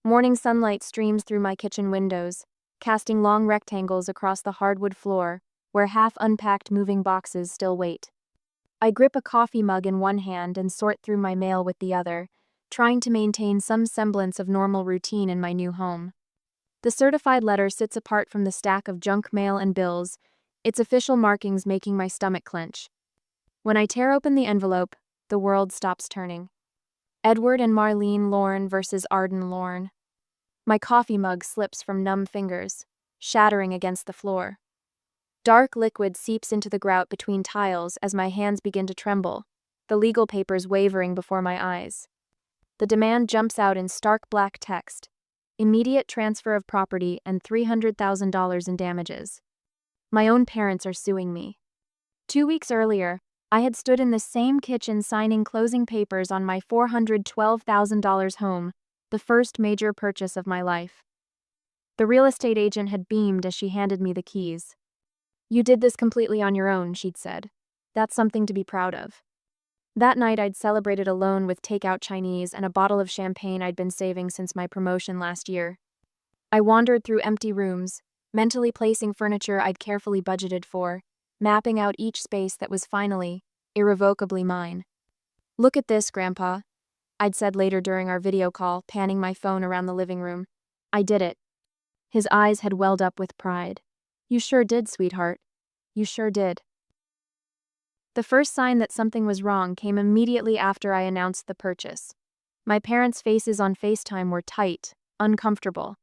Morning sunlight streams through my kitchen windows, casting long rectangles across the hardwood floor, where half-unpacked moving boxes still wait. I grip a coffee mug in one hand and sort through my mail with the other, trying to maintain some semblance of normal routine in my new home. The certified letter sits apart from the stack of junk mail and bills, its official markings making my stomach clench. When I tear open the envelope, the world stops turning. Edward and Marlene Lorne versus Arden Lorne. My coffee mug slips from numb fingers, shattering against the floor. Dark liquid seeps into the grout between tiles as my hands begin to tremble, the legal papers wavering before my eyes. The demand jumps out in stark black text: immediate transfer of property and $300,000 in damages. My own parents are suing me. 2 weeks earlier, I had stood in the same kitchen signing closing papers on my $412,000 home, the first major purchase of my life. The real estate agent had beamed as she handed me the keys. "You did this completely on your own," she'd said. "That's something to be proud of." That night I'd celebrated alone with takeout Chinese and a bottle of champagne I'd been saving since my promotion last year. I wandered through empty rooms, mentally placing furniture I'd carefully budgeted for, mapping out each space that was finally, irrevocably mine. "Look at this, Grandpa," I'd said later during our video call, panning my phone around the living room. "I did it." His eyes had welled up with pride. "You sure did, sweetheart. You sure did." The first sign that something was wrong came immediately after I announced the purchase. My parents' faces on FaceTime were tight, uncomfortable.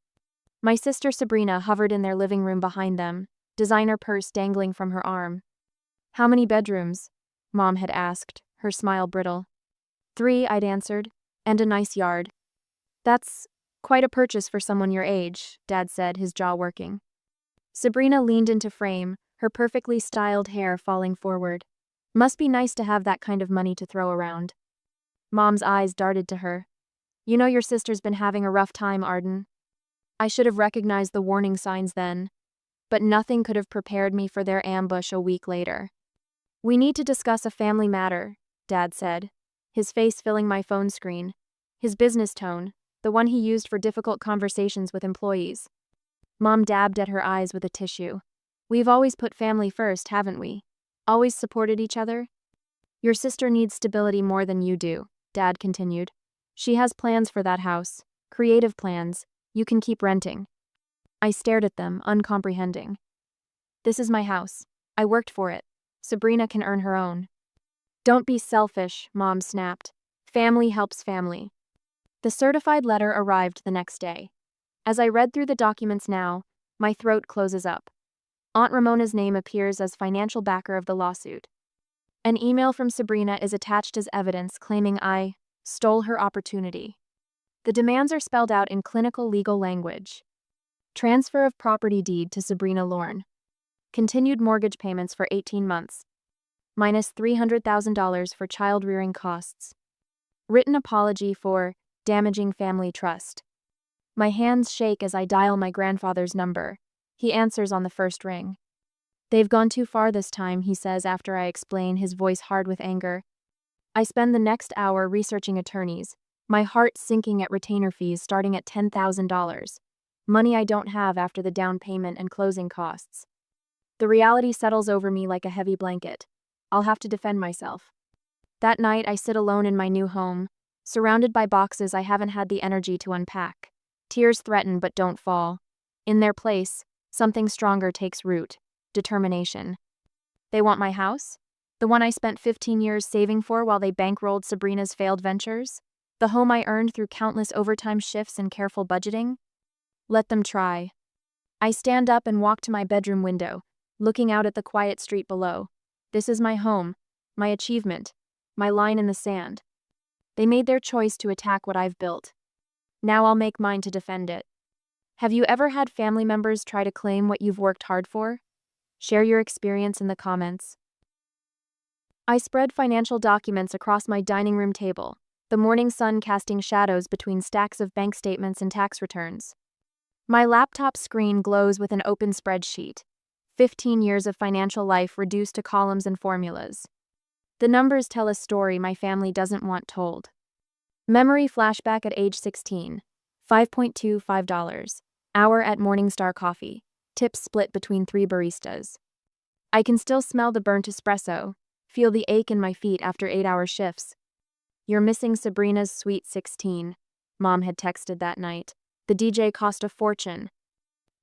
My sister Sabrina hovered in their living room behind them, designer purse dangling from her arm. "How many bedrooms?" Mom had asked, her smile brittle. "3, I'd answered, "and a nice yard." "That's quite a purchase for someone your age," Dad said, his jaw working. Sabrina leaned into frame, her perfectly styled hair falling forward. "Must be nice to have that kind of money to throw around." Mom's eyes darted to her. "You know your sister's been having a rough time, Arden." I should have recognized the warning signs then, but nothing could have prepared me for their ambush a week later. "We need to discuss a family matter," Dad said, his face filling my phone screen, his business tone, the one he used for difficult conversations with employees. Mom dabbed at her eyes with a tissue. "We've always put family first, haven't we? Always supported each other?" "Your sister needs stability more than you do," Dad continued. "She has plans for that house, creative plans. You can keep renting." I stared at them, uncomprehending. "This is my house. I worked for it. Sabrina can earn her own." "Don't be selfish," Mom snapped. "Family helps family." The certified letter arrived the next day. As I read through the documents now, my throat closes up. Aunt Ramona's name appears as financial backer of the lawsuit. An email from Sabrina is attached as evidence claiming I stole her opportunity. The demands are spelled out in clinical legal language. Transfer of property deed to Sabrina Lorne. Continued mortgage payments for 18 months. Minus $300,000 for child rearing costs. Written apology for damaging family trust. My hands shake as I dial my grandfather's number. He answers on the first ring. "They've gone too far this time," he says after I explain, his voice hard with anger. I spend the next hour researching attorneys, my heart sinking at retainer fees starting at $10,000. Money I don't have after the down payment and closing costs. The reality settles over me like a heavy blanket. I'll have to defend myself. That night I sit alone in my new home, surrounded by boxes I haven't had the energy to unpack. Tears threaten but don't fall. In their place, something stronger takes root: determination. They want my house? The one I spent 15 years saving for while they bankrolled Sabrina's failed ventures? The home I earned through countless overtime shifts and careful budgeting? Let them try. I stand up and walk to my bedroom window, looking out at the quiet street below. This is my home, my achievement, my line in the sand. They made their choice to attack what I've built. Now I'll make mine to defend it. Have you ever had family members try to claim what you've worked hard for? Share your experience in the comments. I spread financial documents across my dining room table, the morning sun casting shadows between stacks of bank statements and tax returns. My laptop screen glows with an open spreadsheet. 15 years of financial life reduced to columns and formulas. The numbers tell a story my family doesn't want told. Memory flashback at age 16. $5.25. Hour at Morningstar Coffee. Tips split between 3 baristas. I can still smell the burnt espresso, feel the ache in my feet after 8-hour shifts. You're missing Sabrina's Sweet 16, Mom had texted that night. The DJ cost a fortune.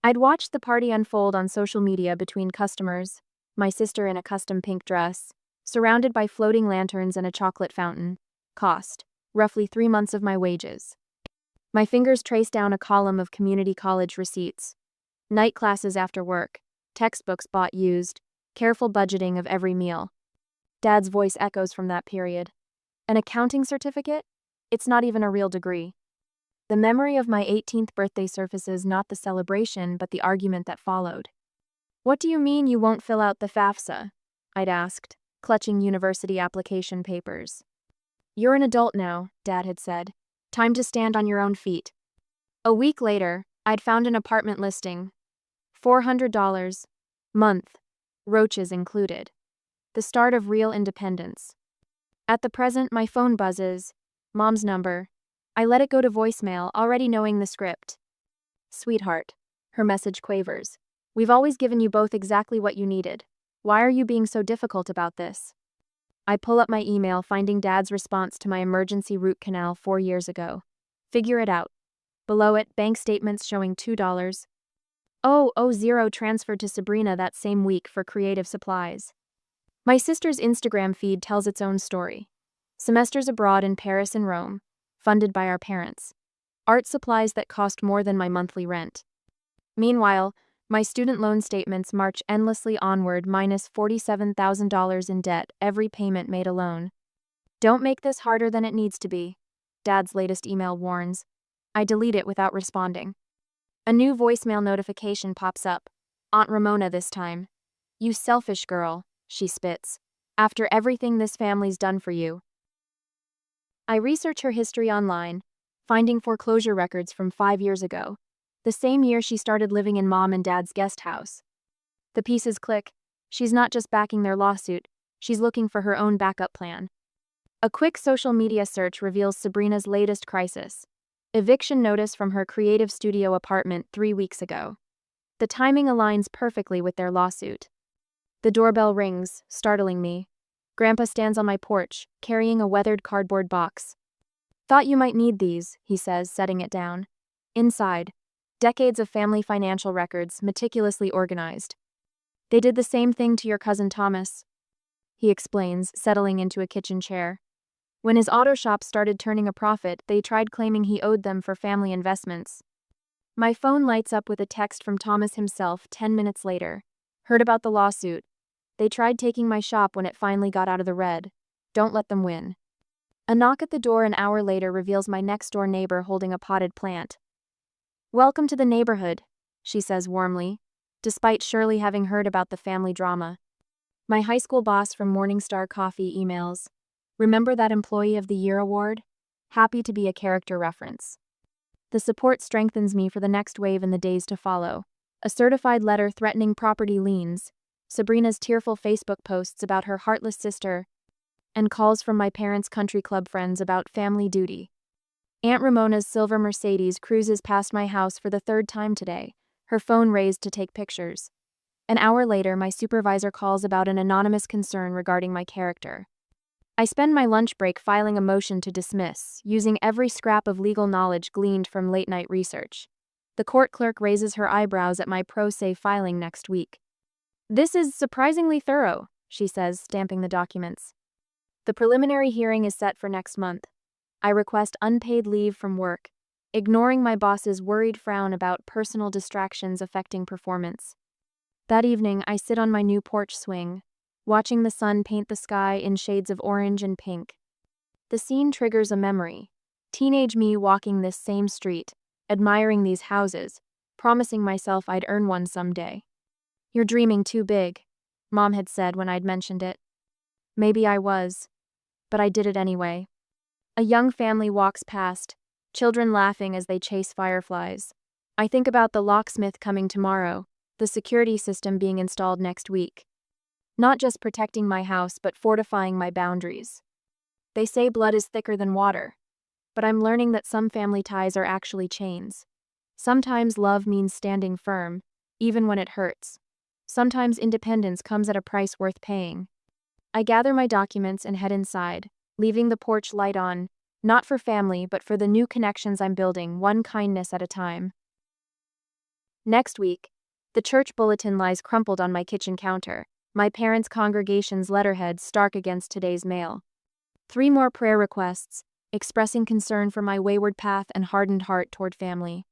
I'd watched the party unfold on social media between customers, my sister in a custom pink dress, surrounded by floating lanterns and a chocolate fountain. Cost, roughly 3 months of my wages. My fingers traced down a column of community college receipts. Night classes after work, textbooks bought used, careful budgeting of every meal. Dad's voice echoes from that period. An accounting certificate? It's not even a real degree. The memory of my 18th birthday surfaces not the celebration but the argument that followed. What do you mean you won't fill out the FAFSA? I'd asked, clutching university application papers. You're an adult now, Dad had said. Time to stand on your own feet. A week later, I'd found an apartment listing. $400. Month. Roaches included. The start of real independence. At the present, my phone buzzes. Mom's number. I let it go to voicemail, already knowing the script. Sweetheart. Her message quavers. We've always given you both exactly what you needed. Why are you being so difficult about this? I pull up my email, finding Dad's response to my emergency root canal 4 years ago. Figure it out. Below it, bank statements showing $2. $0 transferred to Sabrina that same week for creative supplies. My sister's Instagram feed tells its own story. Semesters abroad in Paris and Rome, funded by our parents. Art supplies that cost more than my monthly rent. Meanwhile, my student loan statements march endlessly onward, minus $47,000 in debt, every payment made alone. Don't make this harder than it needs to be, Dad's latest email warns. I delete it without responding. A new voicemail notification pops up. Aunt Ramona this time. You selfish girl, she spits. After everything this family's done for you. I research her history online, finding foreclosure records from 5 years ago, the same year she started living in Mom and Dad's guest house. The pieces click. She's not just backing their lawsuit, she's looking for her own backup plan. A quick social media search reveals Sabrina's latest crisis. Eviction notice from her creative studio apartment 3 weeks ago. The timing aligns perfectly with their lawsuit. The doorbell rings, startling me. Grandpa stands on my porch, carrying a weathered cardboard box. Thought you might need these, he says, setting it down. Inside, decades of family financial records, meticulously organized. They did the same thing to your cousin Thomas, he explains, settling into a kitchen chair. When his auto shop started turning a profit, they tried claiming he owed them for family investments. My phone lights up with a text from Thomas himself 10 minutes later. Heard about the lawsuit. They tried taking my shop when it finally got out of the red. Don't let them win. A knock at the door an hour later reveals my next-door neighbor holding a potted plant. Welcome to the neighborhood, she says warmly, despite surely having heard about the family drama. My high school boss from Morningstar Coffee emails. Remember that Employee of the Year award? Happy to be a character reference. The support strengthens me for the next wave in the days to follow. A certified letter threatening property liens, Sabrina's tearful Facebook posts about her heartless sister, and calls from my parents' country club friends about family duty. Aunt Ramona's silver Mercedes cruises past my house for the 3rd time today, her phone raised to take pictures. An hour later, my supervisor calls about an anonymous concern regarding my character. I spend my lunch break filing a motion to dismiss, using every scrap of legal knowledge gleaned from late-night research. The court clerk raises her eyebrows at my pro se filing next week. This is surprisingly thorough, she says, stamping the documents. The preliminary hearing is set for next month. I request unpaid leave from work, ignoring my boss's worried frown about personal distractions affecting performance. That evening, I sit on my new porch swing, watching the sun paint the sky in shades of orange and pink. The scene triggers a memory. Teenage me walking this same street, admiring these houses, promising myself I'd earn one someday. You're dreaming too big, Mom had said when I'd mentioned it. Maybe I was, but I did it anyway. A young family walks past, children laughing as they chase fireflies. I think about the locksmith coming tomorrow, the security system being installed next week. Not just protecting my house, but fortifying my boundaries. They say blood is thicker than water. but I'm learning that some family ties are actually chains. Sometimes love means standing firm, even when it hurts. Sometimes independence comes at a price worth paying. I gather my documents and head inside, leaving the porch light on, not for family but for the new connections I'm building, one kindness at a time. Next week, the church bulletin lies crumpled on my kitchen counter, my parents' congregation's letterhead stark against today's mail. 3 more prayer requests, expressing concern for my wayward path and hardened heart toward family.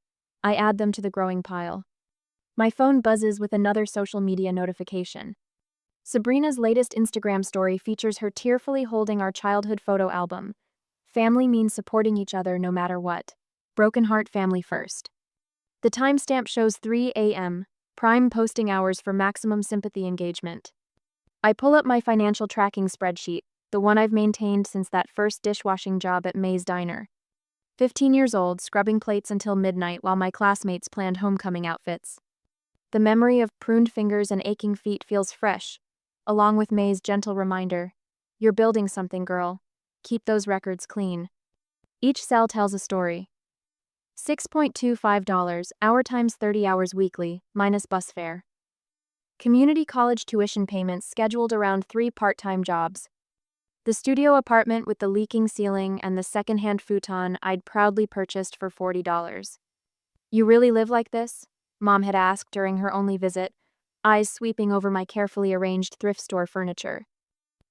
I add them to the growing pile. My phone buzzes with another social media notification. Sabrina's latest Instagram story features her tearfully holding our childhood photo album. Family means supporting each other no matter what. Broken heart family first. The timestamp shows 3 a.m., prime posting hours for maximum sympathy engagement. I pull up my financial tracking spreadsheet, the one I've maintained since that first dishwashing job at May's Diner. 15 years old, scrubbing plates until midnight while my classmates planned homecoming outfits. The memory of pruned fingers and aching feet feels fresh, along with May's gentle reminder, "You're building something, girl. Keep those records clean." Each cell tells a story. $6.25, hour times 30 hours weekly, minus bus fare. Community college tuition payments scheduled around 3 part-time jobs. The studio apartment with the leaking ceiling and the second-hand futon I'd proudly purchased for $40. "You really live like this?" Mom had asked during her only visit, eyes sweeping over my carefully arranged thrift store furniture.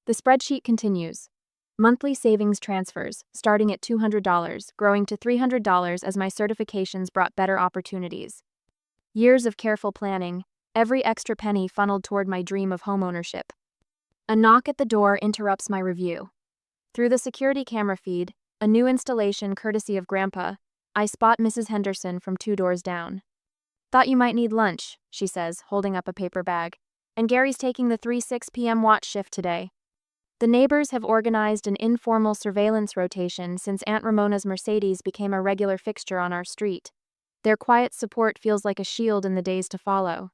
The spreadsheet continues. Monthly savings transfers, starting at $200, growing to $300 as my certifications brought better opportunities. Years of careful planning, every extra penny funneled toward my dream of homeownership. A knock at the door interrupts my review. Through the security camera feed, a new installation courtesy of Grandpa, I spot Mrs. Henderson from 2 doors down. "Thought you might need lunch," she says, holding up a paper bag. "And Gary's taking the 3-6 p.m. watch shift today." The neighbors have organized an informal surveillance rotation since Aunt Ramona's Mercedes became a regular fixture on our street. Their quiet support feels like a shield in the days to follow.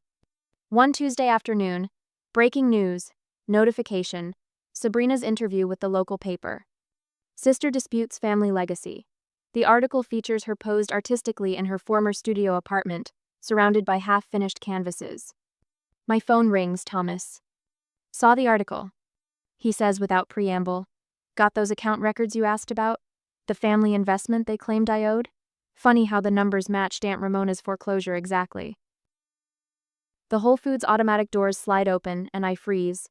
One Tuesday afternoon, breaking news, notification, Sabrina's interview with the local paper. Sister disputes family legacy. The article features her posed artistically in her former studio apartment, surrounded by half-finished canvases. My phone rings, Thomas. "Saw the article," he says without preamble. "Got those account records you asked about? The family investment they claimed I owed? Funny how the numbers matched Aunt Ramona's foreclosure exactly." The Whole Foods automatic doors slide open, and I freeze.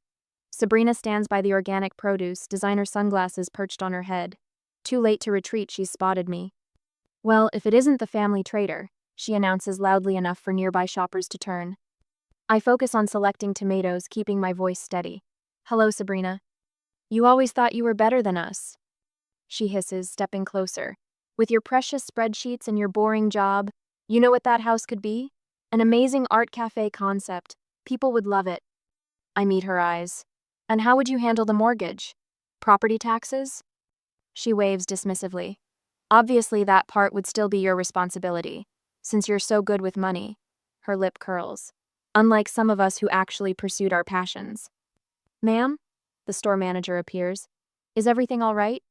Sabrina stands by the organic produce, designer sunglasses perched on her head. Too late to retreat, she's spotted me. "Well, if it isn't the family trader," she announces loudly enough for nearby shoppers to turn. I focus on selecting tomatoes, keeping my voice steady. "Hello, Sabrina. You always thought you were better than us," she hisses, stepping closer. "With your precious spreadsheets and your boring job, you know what that house could be? An amazing art cafe concept. People would love it." I meet her eyes. "And how would you handle the mortgage? Property taxes?" She waves dismissively. "Obviously that part would still be your responsibility, since you're so good with money." Her lip curls. "Unlike some of us who actually pursued our passions." "Ma'am?" The store manager appears. "Is everything all right?"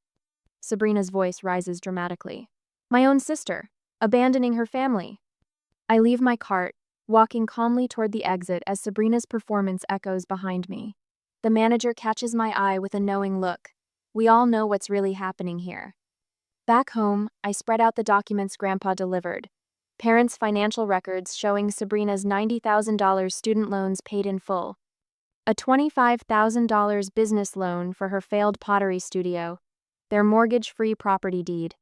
Sabrina's voice rises dramatically. "My own sister, abandoning her family." I leave my cart, walking calmly toward the exit as Sabrina's performance echoes behind me. The manager catches my eye with a knowing look. We all know what's really happening here. Back home, I spread out the documents Grandpa delivered. Parents' financial records showing Sabrina's $90,000 student loans paid in full. A $25,000 business loan for her failed pottery studio. Their mortgage-free property deed.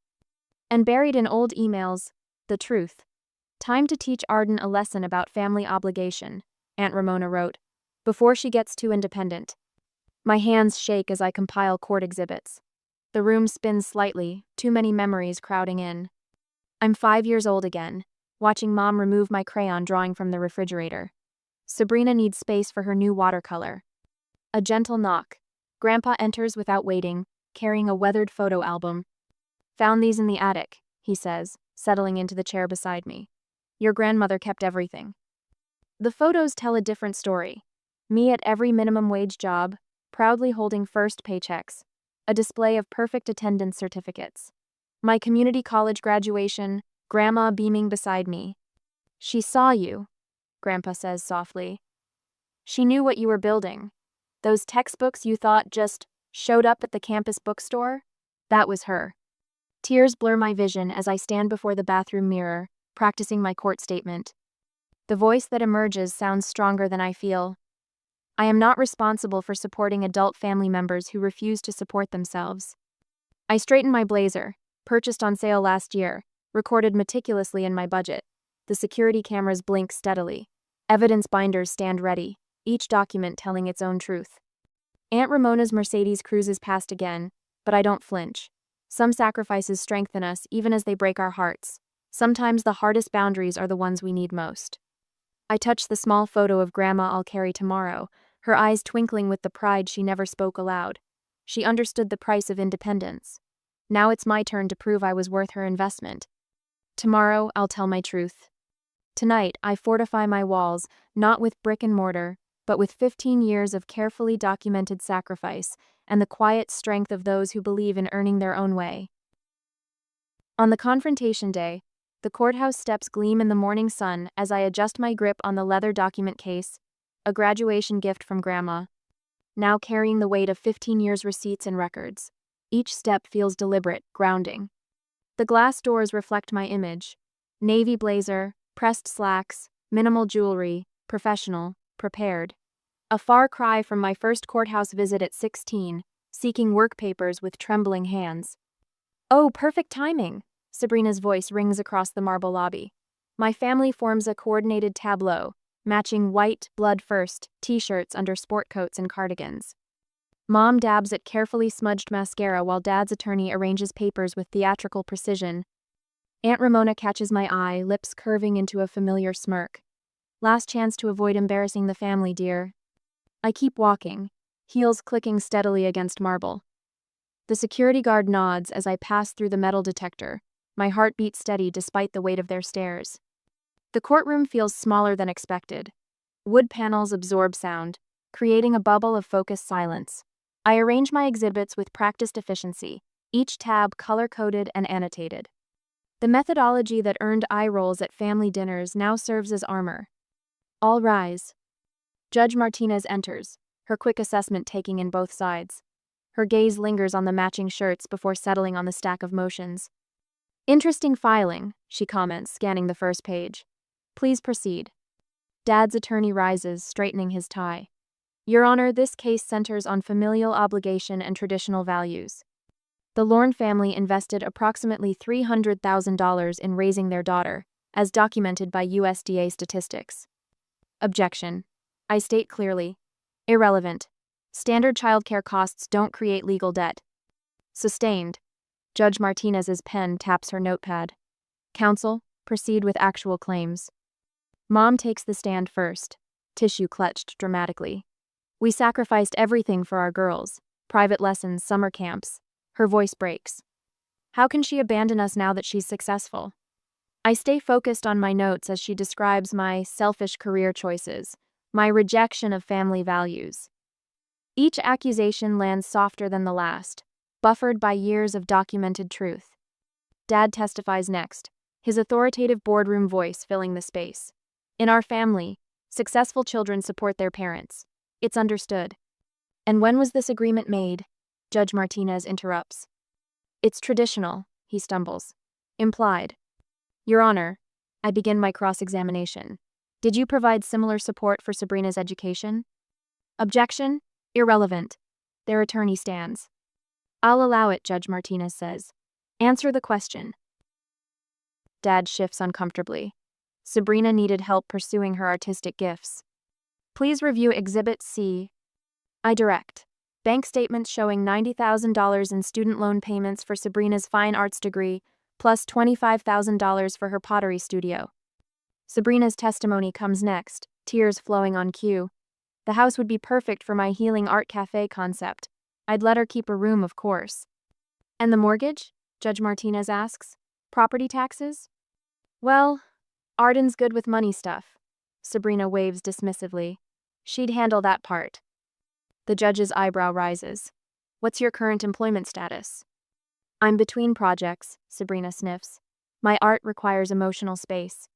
And buried in old emails, the truth. "Time to teach Arden a lesson about family obligation," Aunt Ramona wrote, "before she gets too independent." My hands shake as I compile court exhibits. The room spins slightly, too many memories crowding in. I'm 5 years old again, watching Mom remove my crayon drawing from the refrigerator. Sabrina needs space for her new watercolor. A gentle knock. Grandpa enters without waiting, carrying a weathered photo album. "Found these in the attic," he says, settling into the chair beside me. "Your grandmother kept everything." The photos tell a different story. Me at every minimum wage job, proudly holding first paychecks. A display of perfect attendance certificates. My community college graduation, Grandma beaming beside me. She saw you, Grandpa says softly. She knew what you were building. Those textbooks you thought just showed up at the campus bookstore? That was her. Tears blur my vision as I stand before the bathroom mirror, practicing my court statement. The voice that emerges sounds stronger than I feel. I am not responsible for supporting adult family members who refuse to support themselves. I straighten my blazer, purchased on sale last year, recorded meticulously in my budget. The security cameras blink steadily. Evidence binders stand ready, each document telling its own truth. Aunt Ramona's Mercedes cruises past again, but I don't flinch. Some sacrifices strengthen us even as they break our hearts. Sometimes the hardest boundaries are the ones we need most. I touch the small photo of Grandma I'll carry tomorrow, her eyes twinkling with the pride she never spoke aloud. She understood the price of independence. Now it's my turn to prove I was worth her investment. Tomorrow, I'll tell my truth. Tonight, I fortify my walls, not with brick and mortar, but with 15 years of carefully documented sacrifice and the quiet strength of those who believe in earning their own way. On the confrontation day, the courthouse steps gleam in the morning sun as I adjust my grip on the leather document case, a graduation gift from Grandma, now carrying the weight of 15 years' receipts and records. Each step feels deliberate, grounding. The glass doors reflect my image. Navy blazer, pressed slacks, minimal jewelry, professional, prepared. A far cry from my first courthouse visit at 16, seeking work papers with trembling hands. Oh, perfect timing! Sabrina's voice rings across the marble lobby. My family forms a coordinated tableau, matching white, blood-first, t-shirts under sport coats and cardigans. Mom dabs at carefully smudged mascara while Dad's attorney arranges papers with theatrical precision. Aunt Ramona catches my eye, lips curving into a familiar smirk. Last chance to avoid embarrassing the family, dear. I keep walking, heels clicking steadily against marble. The security guard nods as I pass through the metal detector, my heart beats steady despite the weight of their stares. The courtroom feels smaller than expected. Wood panels absorb sound, creating a bubble of focused silence. I arrange my exhibits with practiced efficiency, each tab color-coded and annotated. The methodology that earned eye rolls at family dinners now serves as armor. All rise. Judge Martinez enters, her quick assessment taking in both sides. Her gaze lingers on the matching shirts before settling on the stack of motions. Interesting filing, she comments, scanning the first page. Please proceed. Dad's attorney rises, straightening his tie. Your Honor, this case centers on familial obligation and traditional values. The Lorne family invested approximately $300,000 in raising their daughter, as documented by USDA statistics. Objection. I state clearly. Irrelevant. Standard childcare costs don't create legal debt. Sustained. Judge Martinez's pen taps her notepad. Counsel, proceed with actual claims. Mom takes the stand first, tissue clutched dramatically. We sacrificed everything for our girls. Private lessons, summer camps. Her voice breaks. How can she abandon us now that she's successful? I stay focused on my notes as she describes my selfish career choices, my rejection of family values. Each accusation lands softer than the last, buffered by years of documented truth. Dad testifies next, his authoritative boardroom voice filling the space. In our family, successful children support their parents. It's understood. And when was this agreement made? Judge Martinez interrupts. It's traditional, he stumbles. Implied. Your Honor, I begin my cross-examination. Did you provide similar support for Sabrina's education? Objection? Irrelevant. Their attorney stands. I'll allow it, Judge Martinez says. Answer the question. Dad shifts uncomfortably. Sabrina needed help pursuing her artistic gifts. Please review Exhibit C. I direct. Bank statements showing $90,000 in student loan payments for Sabrina's fine arts degree, plus $25,000 for her pottery studio. Sabrina's testimony comes next, tears flowing on cue. The house would be perfect for my healing art cafe concept. I'd let her keep a room, of course. And the mortgage? Judge Martinez asks. Property taxes? Well, Arden's good with money stuff. Sabrina waves dismissively. She'd handle that part. The judge's eyebrow rises. What's your current employment status? I'm between projects, Sabrina sniffs. My art requires emotional space.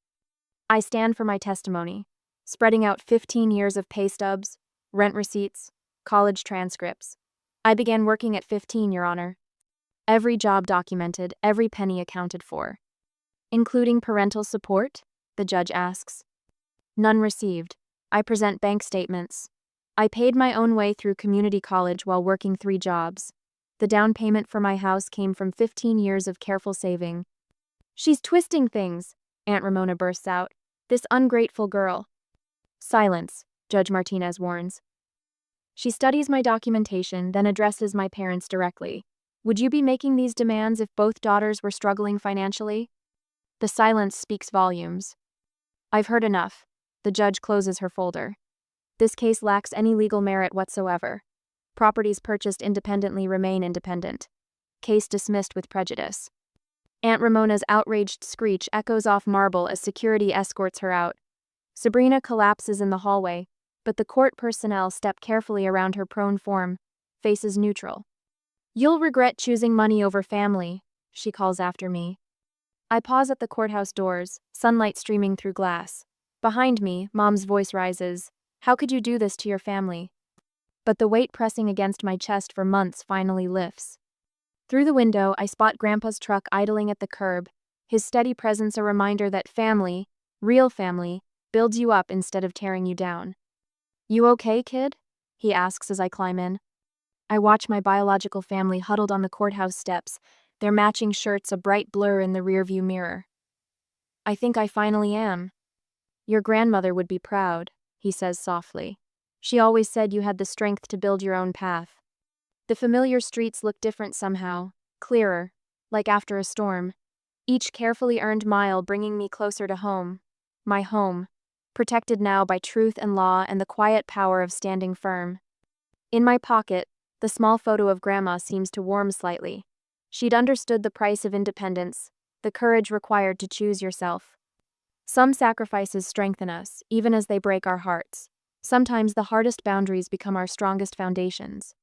I stand for my testimony, spreading out 15 years of pay stubs, rent receipts, college transcripts. I began working at 15, Your Honor. Every job documented, every penny accounted for. Including parental support? The judge asks. None received. I present bank statements. I paid my own way through community college while working 3 jobs. The down payment for my house came from 15 years of careful saving. She's twisting things, Aunt Ramona bursts out. This ungrateful girl. Silence, Judge Martinez warns. She studies my documentation, then addresses my parents directly. Would you be making these demands if both daughters were struggling financially? The silence speaks volumes. I've heard enough. The judge closes her folder. This case lacks any legal merit whatsoever. Properties purchased independently remain independent. Case dismissed with prejudice. Aunt Ramona's outraged screech echoes off marble as security escorts her out. Sabrina collapses in the hallway, but the court personnel step carefully around her prone form, faces neutral. You'll regret choosing money over family, she calls after me. I pause at the courthouse doors, sunlight streaming through glass. Behind me, Mom's voice rises. How could you do this to your family? But the weight pressing against my chest for months finally lifts. Through the window, I spot Grandpa's truck idling at the curb, his steady presence a reminder that family, real family, builds you up instead of tearing you down. You okay, kid? He asks as I climb in. I watch my biological family huddled on the courthouse steps, their matching shirts a bright blur in the rearview mirror. I think I finally am. Your grandmother would be proud, he says softly. She always said you had the strength to build your own path. The familiar streets look different somehow, clearer, like after a storm. Each carefully earned mile bringing me closer to home. My home, protected now by truth and law and the quiet power of standing firm. In my pocket, the small photo of Grandma seems to warm slightly. She'd understood the price of independence, the courage required to choose yourself. Some sacrifices strengthen us, even as they break our hearts. Sometimes the hardest boundaries become our strongest foundations.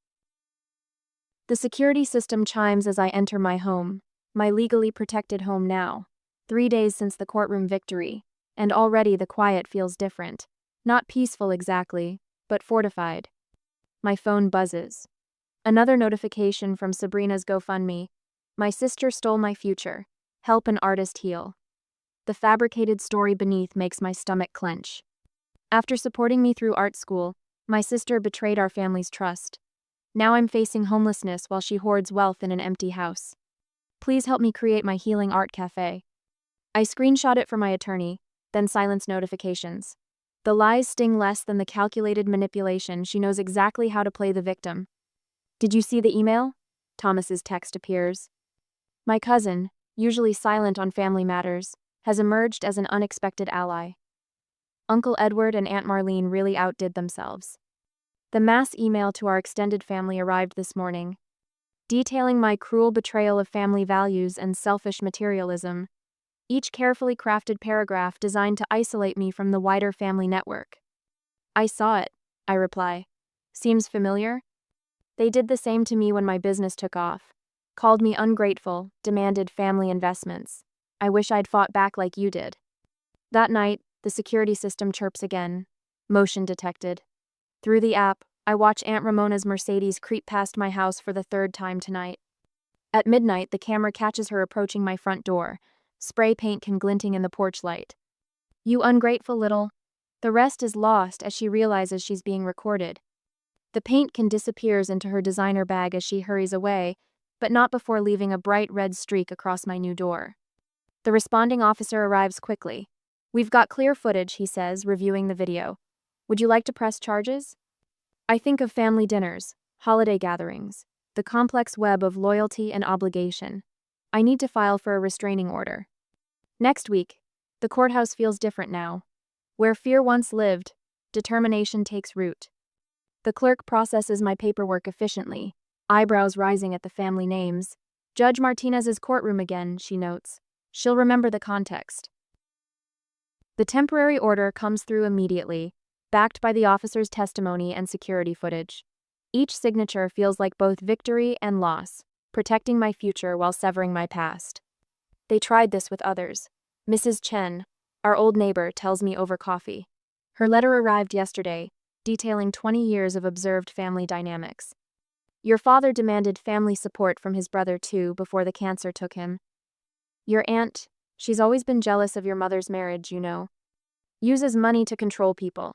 The security system chimes as I enter my home, my legally protected home now. 3 days since the courtroom victory, and already the quiet feels different. Not peaceful exactly, but fortified. My phone buzzes. Another notification from Sabrina's GoFundMe. My sister stole my future. Help an artist heal. The fabricated story beneath makes my stomach clench. After supporting me through art school, my sister betrayed our family's trust. Now I'm facing homelessness while she hoards wealth in an empty house. Please help me create my healing art cafe. I screenshot it for my attorney, then silence notifications. The lies sting less than the calculated manipulation. She knows exactly how to play the victim. Did you see the email? Thomas's text appears. My cousin, usually silent on family matters, has emerged as an unexpected ally. Uncle Edward and Aunt Marlene really outdid themselves. The mass email to our extended family arrived this morning, detailing my cruel betrayal of family values and selfish materialism, each carefully crafted paragraph designed to isolate me from the wider family network. I saw it, I reply. Seems familiar? They did the same to me when my business took off. Called me ungrateful, demanded family investments. I wish I'd fought back like you did. That night, the security system chirps again. Motion detected. Through the app, I watch Aunt Ramona's Mercedes creep past my house for the 3rd time tonight. At midnight, the camera catches her approaching my front door. Spray paint can glinting in the porch light. You ungrateful little. The rest is lost as she realizes she's being recorded. The paint can disappears into her designer bag as she hurries away, but not before leaving a bright red streak across my new door. The responding officer arrives quickly. We've got clear footage, he says, reviewing the video. Would you like to press charges? I think of family dinners, holiday gatherings, the complex web of loyalty and obligation. I need to file for a restraining order. Next week, the courthouse feels different now. Where fear once lived, determination takes root. The clerk processes my paperwork efficiently, eyebrows rising at the family names. Judge Martinez's courtroom again, she notes. She'll remember the context. The temporary order comes through immediately, backed by the officer's testimony and security footage. Each signature feels like both victory and loss, protecting my future while severing my past. They tried this with others. Mrs. Chen, our old neighbor, tells me over coffee. Her letter arrived yesterday, detailing 20 years of observed family dynamics. Your father demanded family support from his brother too before the cancer took him. Your aunt, she's always been jealous of your mother's marriage, you know. Uses money to control people.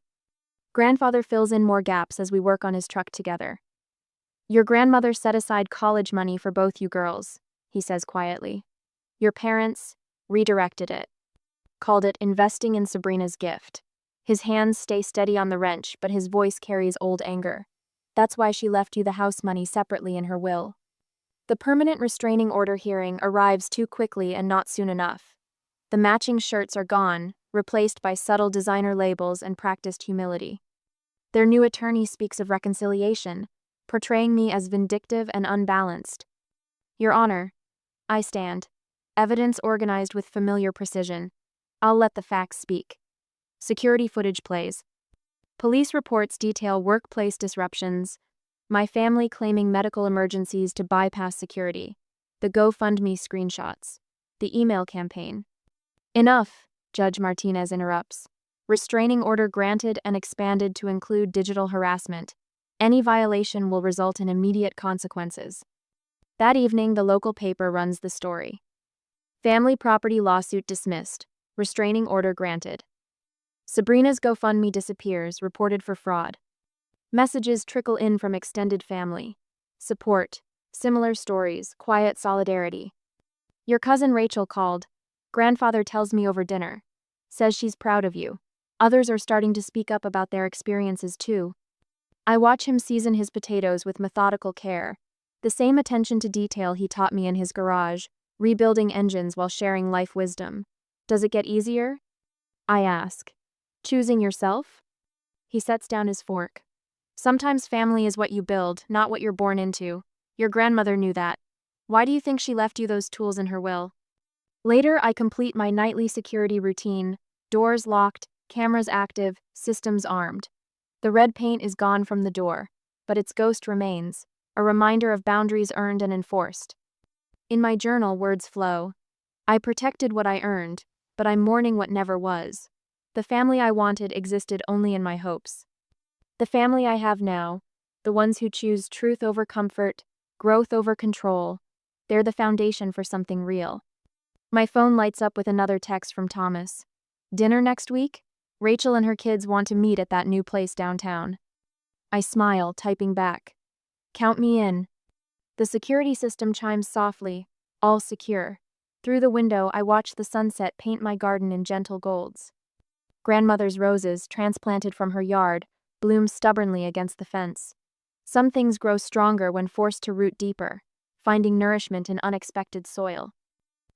Grandfather fills in more gaps as we work on his truck together. Your grandmother set aside college money for both you girls, he says quietly. Your parents redirected it. Called it investing in Sabrina's gift. His hands stay steady on the wrench, but his voice carries old anger. That's why she left you the house money separately in her will. The permanent restraining order hearing arrives too quickly and not soon enough. The matching shirts are gone, replaced by subtle designer labels and practiced humility. Their new attorney speaks of reconciliation, portraying me as vindictive and unbalanced. Your Honor, I stand. Evidence organized with familiar precision. I'll let the facts speak. Security footage plays. Police reports detail workplace disruptions, my family claiming medical emergencies to bypass security, the GoFundMe screenshots, the email campaign. Enough, Judge Martinez interrupts. Restraining order granted and expanded to include digital harassment. Any violation will result in immediate consequences. That evening, the local paper runs the story. Family property lawsuit dismissed. Restraining order granted. Sabrina's GoFundMe disappears, reported for fraud. Messages trickle in from extended family. Support. Similar stories, quiet solidarity. Your cousin Rachel called. Grandfather tells me over dinner. Says she's proud of you. Others are starting to speak up about their experiences too. I watch him season his potatoes with methodical care. The same attention to detail he taught me in his garage, rebuilding engines while sharing life wisdom. Does it get easier? I ask. Choosing yourself? He sets down his fork. Sometimes family is what you build, not what you're born into. Your grandmother knew that. Why do you think she left you those tools in her will? Later, I complete my nightly security routine. Doors locked, cameras active, systems armed. The red paint is gone from the door, but its ghost remains, a reminder of boundaries earned and enforced. In my journal, words flow. I protected what I earned, but I'm mourning what never was. The family I wanted existed only in my hopes. The family I have now, the ones who choose truth over comfort, growth over control, they're the foundation for something real. My phone lights up with another text from Thomas. Dinner next week? Rachel and her kids want to meet at that new place downtown. I smile, typing back. Count me in. The security system chimes softly, all secure. Through the window, I watch the sunset paint my garden in gentle golds. Grandmother's roses, transplanted from her yard, bloom stubbornly against the fence. Some things grow stronger when forced to root deeper, finding nourishment in unexpected soil.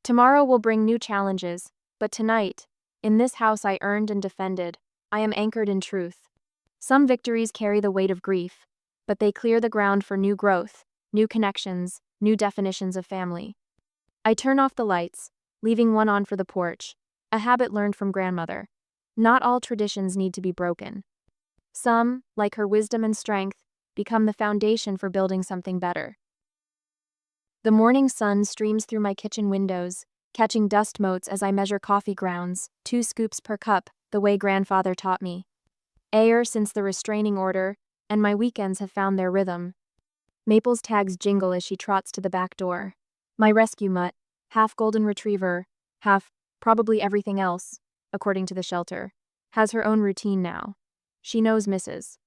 Tomorrow will bring new challenges, but tonight, in this house I earned and defended, I am anchored in truth. Some victories carry the weight of grief, but they clear the ground for new growth, new connections, new definitions of family. I turn off the lights, leaving one on for the porch, a habit learned from grandmother. Not all traditions need to be broken. Some, like her wisdom and strength, become the foundation for building something better. The morning sun streams through my kitchen windows, catching dust motes as I measure coffee grounds, 2 scoops per cup, the way grandfather taught me. Air since the restraining order, and my weekends have found their rhythm. Maple's tags jingle as she trots to the back door. My rescue mutt, half golden retriever, half probably everything else, according to the shelter, has her own routine now. She knows Mrs.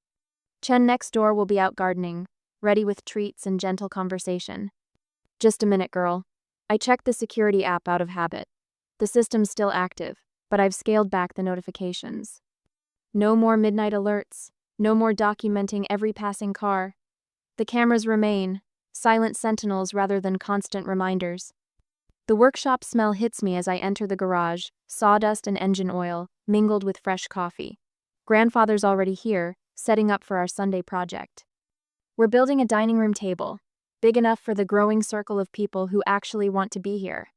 Chen next door will be out gardening, ready with treats and gentle conversation. Just a minute, girl. I checked the security app out of habit. The system's still active, but I've scaled back the notifications. No more midnight alerts, no more documenting every passing car. The cameras remain, silent sentinels rather than constant reminders. The workshop smell hits me as I enter the garage, sawdust and engine oil, mingled with fresh coffee. Grandfather's already here, setting up for our Sunday project. We're building a dining room table, big enough for the growing circle of people who actually want to be here.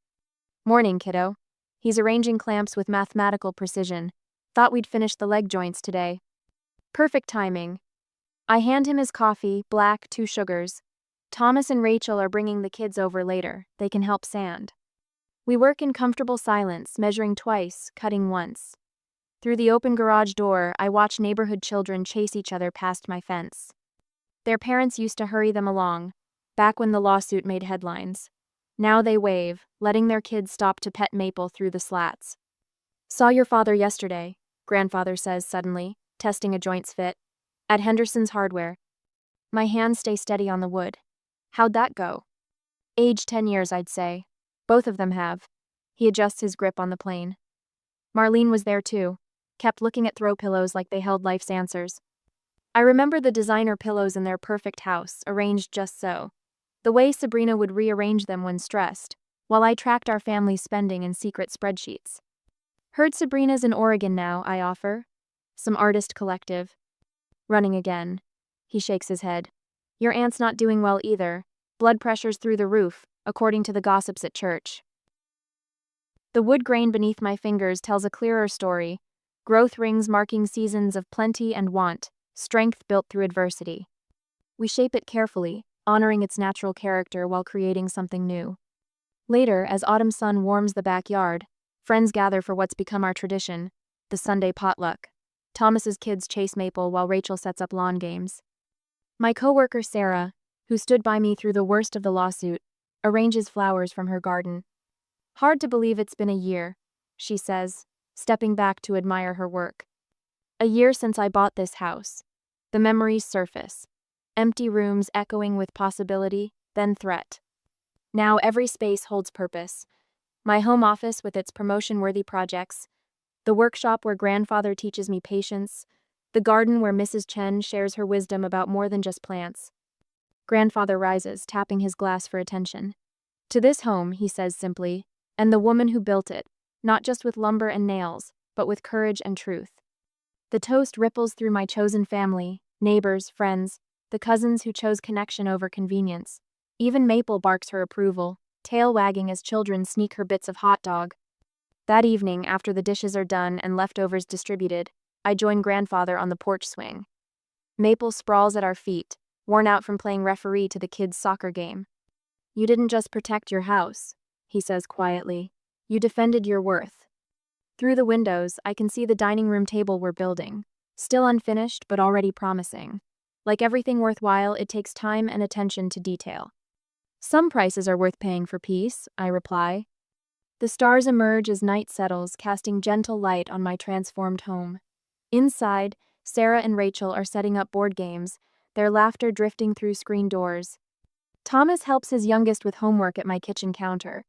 Morning, kiddo. He's arranging clamps with mathematical precision. Thought we'd finish the leg joints today. Perfect timing. I hand him his coffee, black, 2 sugars. Thomas and Rachel are bringing the kids over later. They can help sand. We work in comfortable silence, measuring twice, cutting once. Through the open garage door, I watch neighborhood children chase each other past my fence. Their parents used to hurry them along, back when the lawsuit made headlines. Now they wave, letting their kids stop to pet Maple through the slats. Saw your father yesterday, grandfather says suddenly, testing a joint's fit. At Henderson's Hardware. My hands stay steady on the wood. How'd that go? Age 10 years, I'd say. Both of them have. He adjusts his grip on the plane. Marlene was there too, kept looking at throw pillows like they held life's answers. I remember the designer pillows in their perfect house, arranged just so. The way Sabrina would rearrange them when stressed, while I tracked our family's spending in secret spreadsheets. Heard Sabrina's in Oregon now, I offer. Some artist collective. Running again. He shakes his head. Your aunt's not doing well either. Blood pressure's through the roof, according to the gossips at church. The wood grain beneath my fingers tells a clearer story. Growth rings marking seasons of plenty and want, strength built through adversity. We shape it carefully, honoring its natural character while creating something new. Later, as autumn sun warms the backyard, friends gather for what's become our tradition, the Sunday potluck. Thomas's kids chase Maple while Rachel sets up lawn games. My coworker Sarah, who stood by me through the worst of the lawsuit, arranges flowers from her garden. Hard to believe it's been a year, she says, stepping back to admire her work. A year since I bought this house. The memories surface. Empty rooms echoing with possibility, then threat. Now every space holds purpose. My home office with its promotion-worthy projects, the workshop where grandfather teaches me patience, the garden where Mrs. Chen shares her wisdom about more than just plants. Grandfather rises, tapping his glass for attention. To this home, he says simply, and the woman who built it, not just with lumber and nails, but with courage and truth. The toast ripples through my chosen family, neighbors, friends, the cousins who chose connection over convenience. Even Maple barks her approval, tail wagging as children sneak her bits of hot dog. That evening, after the dishes are done and leftovers distributed, I join grandfather on the porch swing. Maple sprawls at our feet, worn out from playing referee to the kids' soccer game. You didn't just protect your house, he says quietly. You defended your worth. Through the windows, I can see the dining room table we're building, still unfinished but already promising. Like everything worthwhile, it takes time and attention to detail. Some prices are worth paying for peace, I reply. The stars emerge as night settles, casting gentle light on my transformed home. Inside, Sarah and Rachel are setting up board games, their laughter drifting through screen doors. Thomas helps his youngest with homework at my kitchen counter.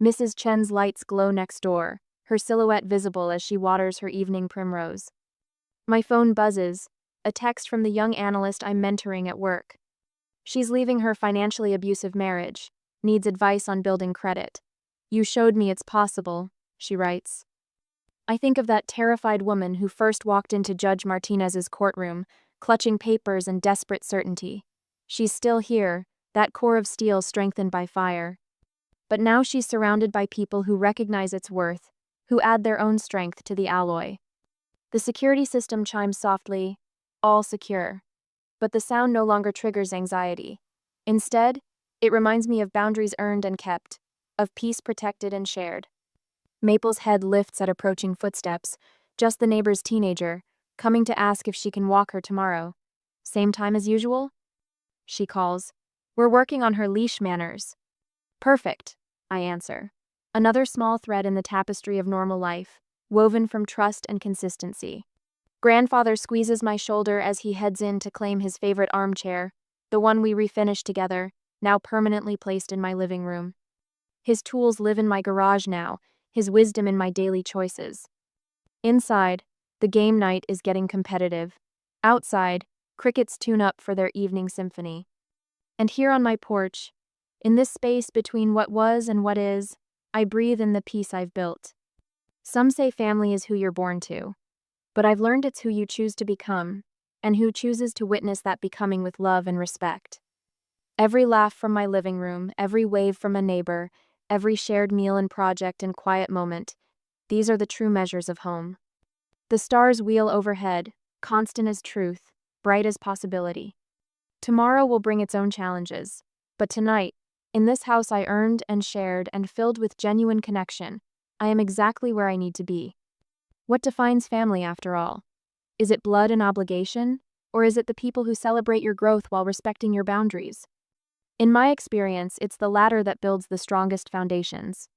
Mrs. Chen's lights glow next door, her silhouette visible as she waters her evening primrose. My phone buzzes, a text from the young analyst I'm mentoring at work. She's leaving her financially abusive marriage, needs advice on building credit. You showed me it's possible, she writes. I think of that terrified woman who first walked into Judge Martinez's courtroom, clutching papers and desperate certainty. She's still here, that core of steel strengthened by fire. But now she's surrounded by people who recognize its worth, who add their own strength to the alloy. The security system chimes softly, all secure. But the sound no longer triggers anxiety. Instead, it reminds me of boundaries earned and kept, of peace protected and shared. Maple's head lifts at approaching footsteps, just the neighbor's teenager, coming to ask if she can walk her tomorrow. Same time as usual? She calls. We're working on her leash manners. Perfect, I answer. Another small thread in the tapestry of normal life, woven from trust and consistency. Grandfather squeezes my shoulder as he heads in to claim his favorite armchair, the one we refinished together, now permanently placed in my living room. His tools live in my garage now, his wisdom in my daily choices. Inside, the game night is getting competitive. Outside, crickets tune up for their evening symphony. And here on my porch, in this space between what was and what is, I breathe in the peace I've built. Some say family is who you're born to, but I've learned it's who you choose to become, and who chooses to witness that becoming with love and respect. Every laugh from my living room, every wave from a neighbor, every shared meal and project and quiet moment, these are the true measures of home. The stars wheel overhead, constant as truth, bright as possibility. Tomorrow will bring its own challenges, But tonight, in this house I earned and shared and filled with genuine connection, I am exactly where I need to be. What defines family, after all? Is it blood and obligation? Or is it the people who celebrate your growth while respecting your boundaries? In my experience, it's the latter that builds the strongest foundations.